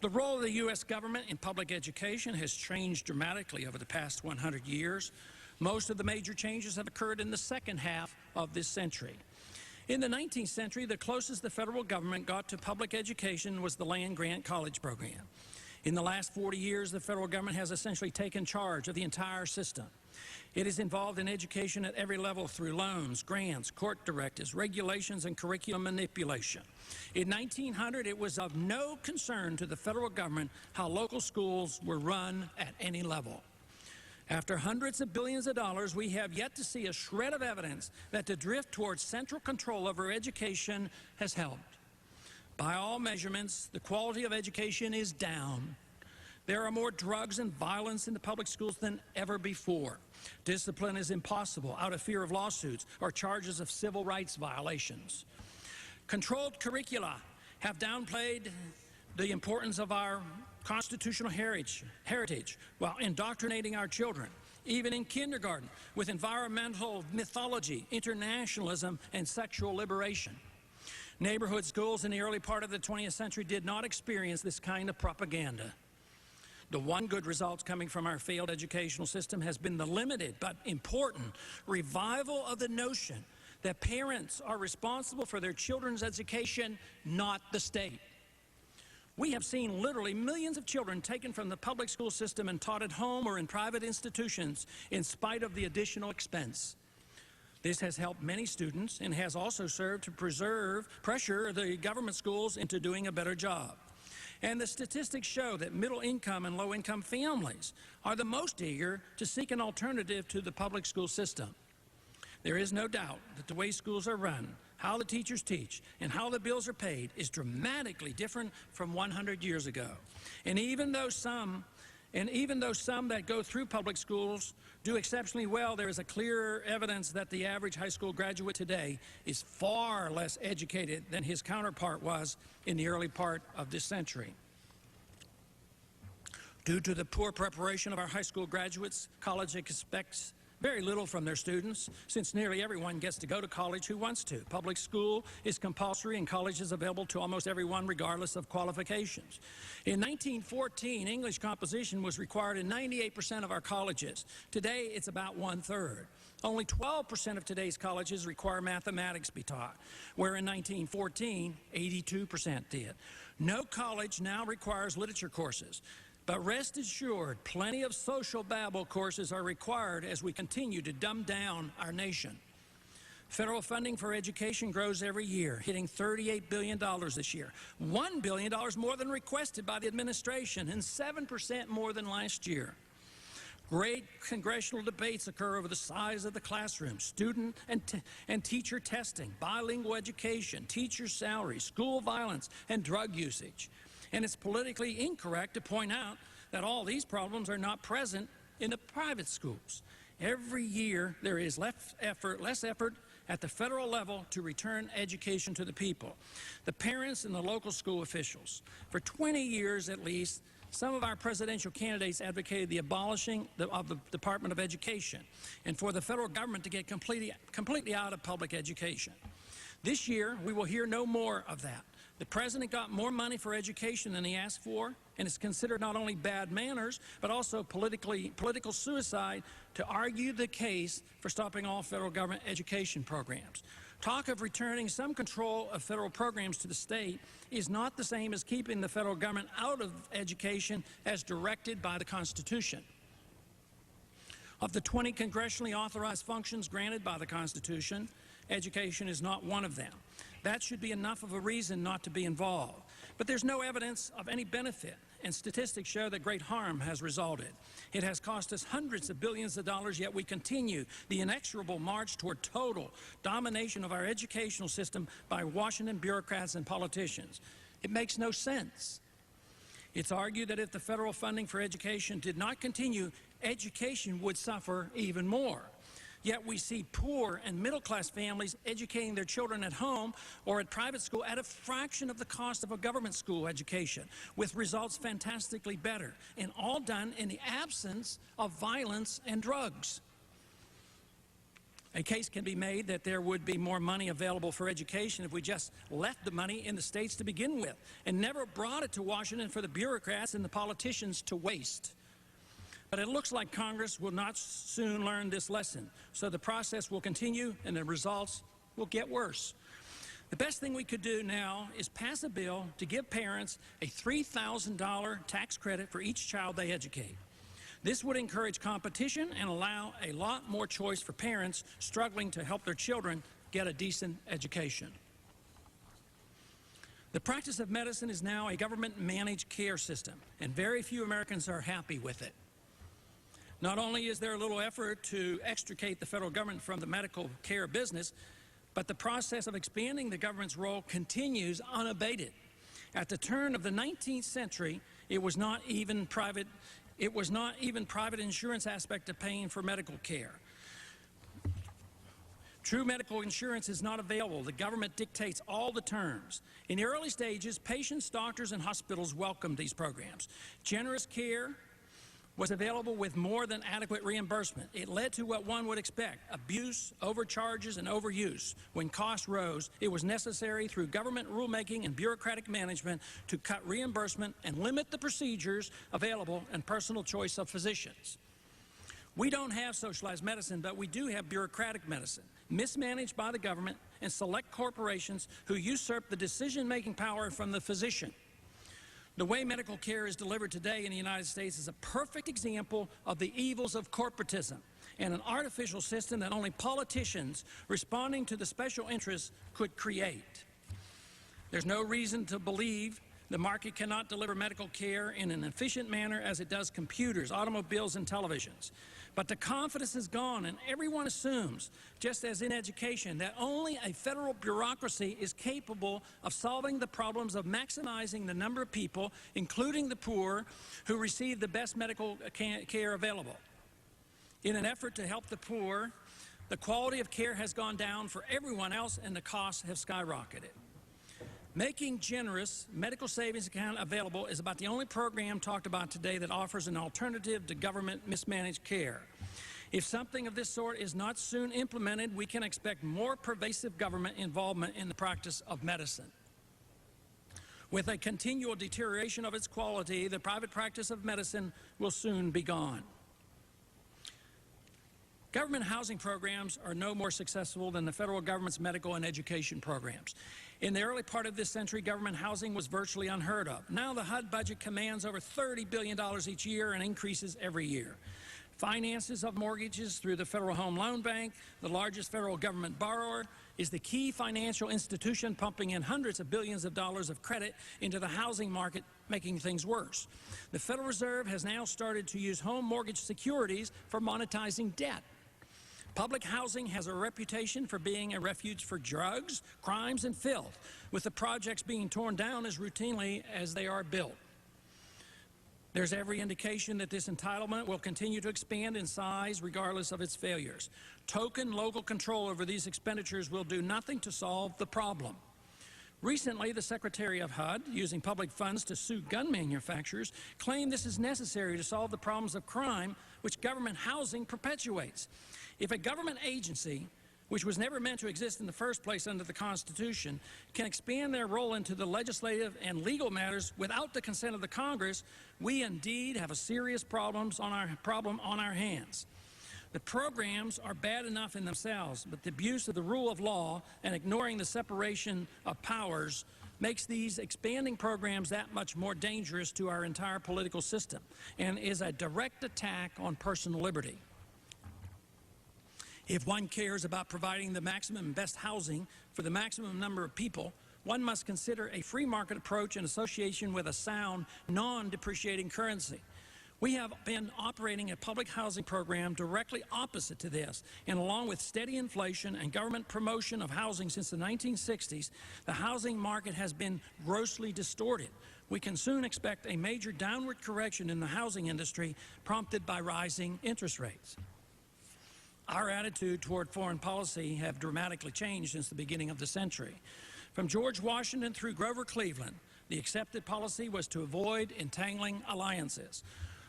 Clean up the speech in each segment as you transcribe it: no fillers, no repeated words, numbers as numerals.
The role of the U.S. government in public education has changed dramatically over the past 100 years. Most of the major changes have occurred in the second half of this century. In the 19th century, the closest the federal government got to public education was the land-grant college program. In the last 40 years, the federal government has essentially taken charge of the entire system. It is involved in education at every level through loans, grants, court directives, regulations, and curriculum manipulation. In 1900, it was of no concern to the federal government how local schools were run at any level. After hundreds of billions of dollars, we have yet to see a shred of evidence that the drift towards central control over education has helped. By all measurements, the quality of education is down. There are more drugs and violence in the public schools than ever before. Discipline is impossible out of fear of lawsuits or charges of civil rights violations. Controlled curricula have downplayed the importance of our constitutional heritage while indoctrinating our children, even in kindergarten, with environmental mythology, internationalism, and sexual liberation. Neighborhood schools in the early part of the 20th century did not experience this kind of propaganda. The one good result coming from our failed educational system has been the limited but important revival of the notion that parents are responsible for their children's education, not the state. We have seen literally millions of children taken from the public school system and taught at home or in private institutions in spite of the additional expense. This has helped many students and has also served to pressure the government schools into doing a better job. And the statistics show that middle-income and low-income families are the most eager to seek an alternative to the public school system. There is no doubt that the way schools are run, how the teachers teach, and how the bills are paid is dramatically different from 100 years ago. And even though some that go through public schools do exceptionally well, there is a clear evidence that the average high school graduate today is far less educated than his counterpart was in the early part of this century. Due to the poor preparation of our high school graduates, college expects very little from their students, since nearly everyone gets to go to college who wants to. Public school is compulsory and college is available to almost everyone regardless of qualifications. In 1914, English composition was required in 98% of our colleges. Today, it's about 1/3. Only 12% of today's colleges require mathematics be taught, where in 1914, 82% did. No college now requires literature courses. But rest assured, plenty of social babble courses are required as we continue to dumb down our nation. Federal funding for education grows every year, hitting $38 billion this year, $1 billion more than requested by the administration, and 7% more than last year. Great congressional debates occur over the size of the classroom, student and teacher testing, bilingual education, teacher salaries, school violence, and drug usage. And it's politically incorrect to point out that all these problems are not present in the private schools. Every year, there is less effort at the federal level to return education to the people, the parents and the local school officials. For 20 years at least, some of our presidential candidates advocated the abolishing of the Department of Education and for the federal government to get completely out of public education. This year, we will hear no more of that. The president got more money for education than he asked for, and it's considered not only bad manners, but also political suicide to argue the case for stopping all federal government education programs. Talk of returning some control of federal programs to the state is not the same as keeping the federal government out of education as directed by the Constitution. Of the 20 congressionally authorized functions granted by the Constitution, education is not one of them. That should be enough of a reason not to be involved. But there's no evidence of any benefit, and statistics show that great harm has resulted. It has cost us hundreds of billions of dollars, yet we continue the inexorable march toward total domination of our educational system by Washington bureaucrats and politicians. It makes no sense. It's argued that if the federal funding for education did not continue, education would suffer even more. Yet we see poor and middle-class families educating their children at home or at private school at a fraction of the cost of a government school education, with results fantastically better, and all done in the absence of violence and drugs. A case can be made that there would be more money available for education if we just left the money in the states to begin with and never brought it to Washington for the bureaucrats and the politicians to waste. But it looks like Congress will not soon learn this lesson, so the process will continue and the results will get worse. The best thing we could do now is pass a bill to give parents a $3,000 tax credit for each child they educate. This would encourage competition and allow a lot more choice for parents struggling to help their children get a decent education. The practice of medicine is now a government-managed care system, and very few Americans are happy with it. Not only is there a little effort to extricate the federal government from the medical care business, but the process of expanding the government's role continues unabated. At the turn of the 19th century, it was not even private insurance aspect of paying for medical care. True medical insurance is not available. The government dictates all the terms. In the early stages, patients, doctors, and hospitals welcomed these programs. Generous care was available with more than adequate reimbursement. It led to what one would expect: abuse, overcharges, and overuse. When costs rose, it was necessary through government rulemaking and bureaucratic management to cut reimbursement and limit the procedures available and personal choice of physicians. We don't have socialized medicine, but we do have bureaucratic medicine, mismanaged by the government and select corporations who usurp the decision-making power from the physician. The way medical care is delivered today in the United States is a perfect example of the evils of corporatism and an artificial system that only politicians responding to the special interests could create. There's no reason to believe the market cannot deliver medical care in an efficient manner as it does computers, automobiles, and televisions. But the confidence is gone, and everyone assumes, just as in education, that only a federal bureaucracy is capable of solving the problems of maximizing the number of people, including the poor, who receive the best medical care available. In an effort to help the poor, the quality of care has gone down for everyone else, and the costs have skyrocketed. Making generous medical savings account available is about the only program talked about today that offers an alternative to government mismanaged care. If something of this sort is not soon implemented, we can expect more pervasive government involvement in the practice of medicine. With a continual deterioration of its quality, the private practice of medicine will soon be gone. Government housing programs are no more successful than the federal government's medical and education programs. In the early part of this century, government housing was virtually unheard of. Now the HUD budget commands over $30 billion each year and increases every year. Finances of mortgages through the Federal Home Loan Bank, the largest federal government borrower, is the key financial institution pumping in hundreds of billions of dollars of credit into the housing market, making things worse. The Federal Reserve has now started to use home mortgage securities for monetizing debt. Public housing has a reputation for being a refuge for drugs, crimes, and filth, with the projects being torn down as routinely as they are built. There's every indication that this entitlement will continue to expand in size regardless of its failures. Token local control over these expenditures will do nothing to solve the problem. Recently, the Secretary of HUD, using public funds to sue gun manufacturers, claimed this is necessary to solve the problems of crime which government housing perpetuates. If a government agency, which was never meant to exist in the first place under the Constitution, can expand their role into the legislative and legal matters without the consent of the Congress, we indeed have a serious problem on our hands. The programs are bad enough in themselves, but the abuse of the rule of law and ignoring the separation of powers makes these expanding programs that much more dangerous to our entire political system and is a direct attack on personal liberty. If one cares about providing the maximum and best housing for the maximum number of people, one must consider a free market approach in association with a sound, non-depreciating currency. We have been operating a public housing program directly opposite to this, and along with steady inflation and government promotion of housing since the 1960s, the housing market has been grossly distorted. We can soon expect a major downward correction in the housing industry prompted by rising interest rates. Our attitude toward foreign policy have dramatically changed since the beginning of the century. From George Washington through Grover Cleveland, the accepted policy was to avoid entangling alliances.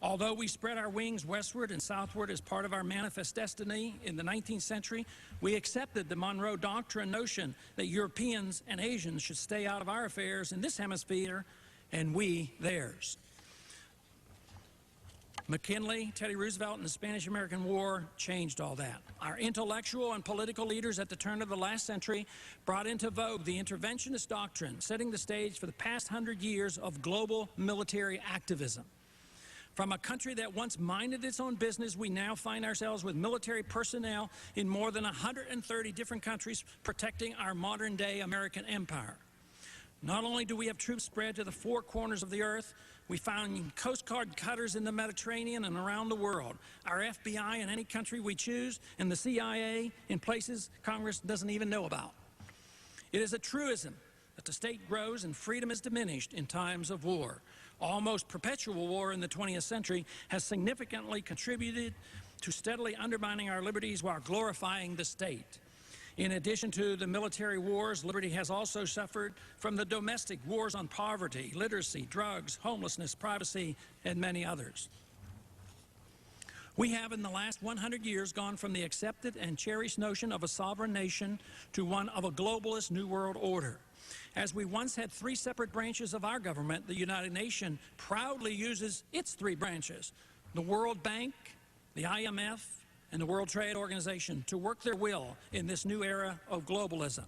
Although we spread our wings westward and southward as part of our manifest destiny in the 19th century, we accepted the Monroe Doctrine notion that Europeans and Asians should stay out of our affairs in this hemisphere and we theirs. McKinley, Teddy Roosevelt, and the Spanish-American War changed all that. Our intellectual and political leaders at the turn of the last century brought into vogue the interventionist doctrine, setting the stage for the past 100 years of global military activism. From a country that once minded its own business, we now find ourselves with military personnel in more than 130 different countries protecting our modern-day American empire. Not only do we have troops spread to the four corners of the earth, we found Coast Guard cutters in the Mediterranean and around the world, our FBI in any country we choose, and the CIA in places Congress doesn't even know about. It is a truism that the state grows and freedom is diminished in times of war. Almost perpetual war in the 20th century has significantly contributed to steadily undermining our liberties while glorifying the state. In addition to the military wars, liberty has also suffered from the domestic wars on poverty, literacy, drugs, homelessness, privacy, and many others. We have in the last 100 years gone from the accepted and cherished notion of a sovereign nation to one of a globalist New World Order. As we once had three separate branches of our government, the United Nations proudly uses its three branches, the World Bank, the IMF, and the World Trade Organization, to work their will in this new era of globalism.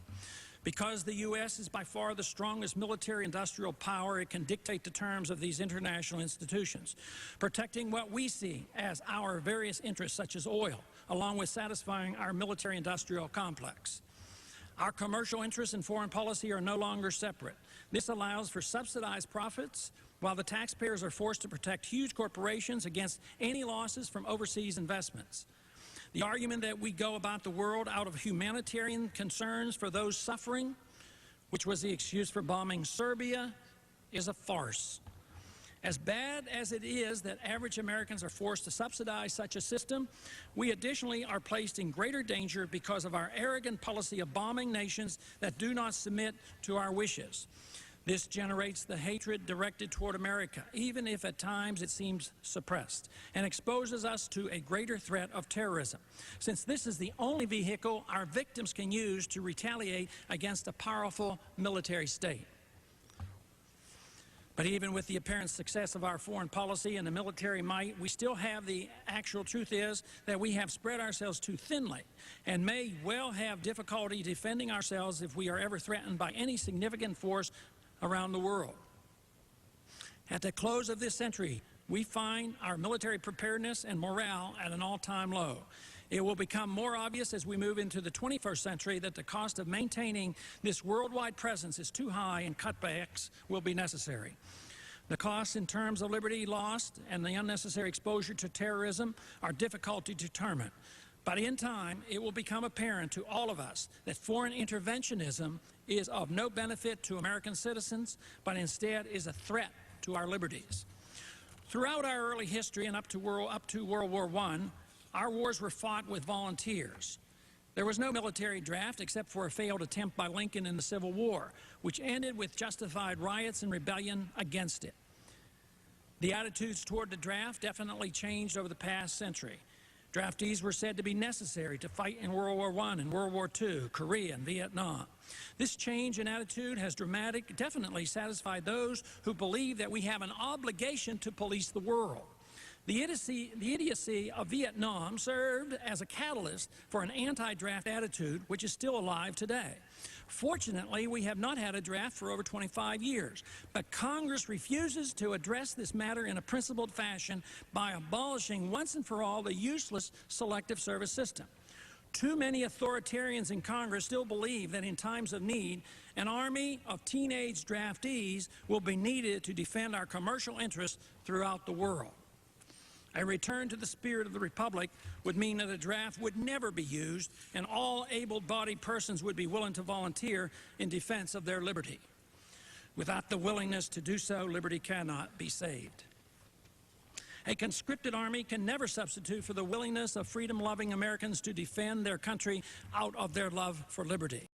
Because the U.S. is by far the strongest military-industrial power, it can dictate the terms of these international institutions, protecting what we see as our various interests, such as oil, along with satisfying our military-industrial complex. Our commercial interests in foreign policy are no longer separate. This allows for subsidized profits, while the taxpayers are forced to protect huge corporations against any losses from overseas investments. The argument that we go about the world out of humanitarian concerns for those suffering, which was the excuse for bombing Serbia, is a farce. As bad as it is that average Americans are forced to subsidize such a system, we additionally are placed in greater danger because of our arrogant policy of bombing nations that do not submit to our wishes. This generates the hatred directed toward America, even if at times it seems suppressed, and exposes us to a greater threat of terrorism, since this is the only vehicle our victims can use to retaliate against a powerful military state. But even with the apparent success of our foreign policy and the military might, we still have the actual truth is that we have spread ourselves too thinly and may well have difficulty defending ourselves if we are ever threatened by any significant force around the world. At the close of this century, we find our military preparedness and morale at an all-time low. It will become more obvious as we move into the 21st century that the cost of maintaining this worldwide presence is too high and cutbacks will be necessary. The costs in terms of liberty lost and the unnecessary exposure to terrorism are difficult to determine. But in time, it will become apparent to all of us that foreign interventionism is of no benefit to American citizens, but instead is a threat to our liberties. Throughout our early history and up to World War I, our wars were fought with volunteers. There was no military draft except for a failed attempt by Lincoln in the Civil War, which ended with justified riots and rebellion against it. The attitudes toward the draft definitely changed over the past century. Draftees were said to be necessary to fight in World War I and World War II, Korea and Vietnam. This change in attitude has definitely satisfied those who believe that we have an obligation to police the world. The idiocy of Vietnam served as a catalyst for an anti-draft attitude which is still alive today. Fortunately, we have not had a draft for over 25 years, but Congress refuses to address this matter in a principled fashion by abolishing once and for all the useless selective service system. Too many authoritarians in Congress still believe that in times of need, an army of teenage draftees will be needed to defend our commercial interests throughout the world. A return to the spirit of the Republic would mean that a draft would never be used and all able-bodied persons would be willing to volunteer in defense of their liberty. Without the willingness to do so, liberty cannot be saved. A conscripted army can never substitute for the willingness of freedom-loving Americans to defend their country out of their love for liberty.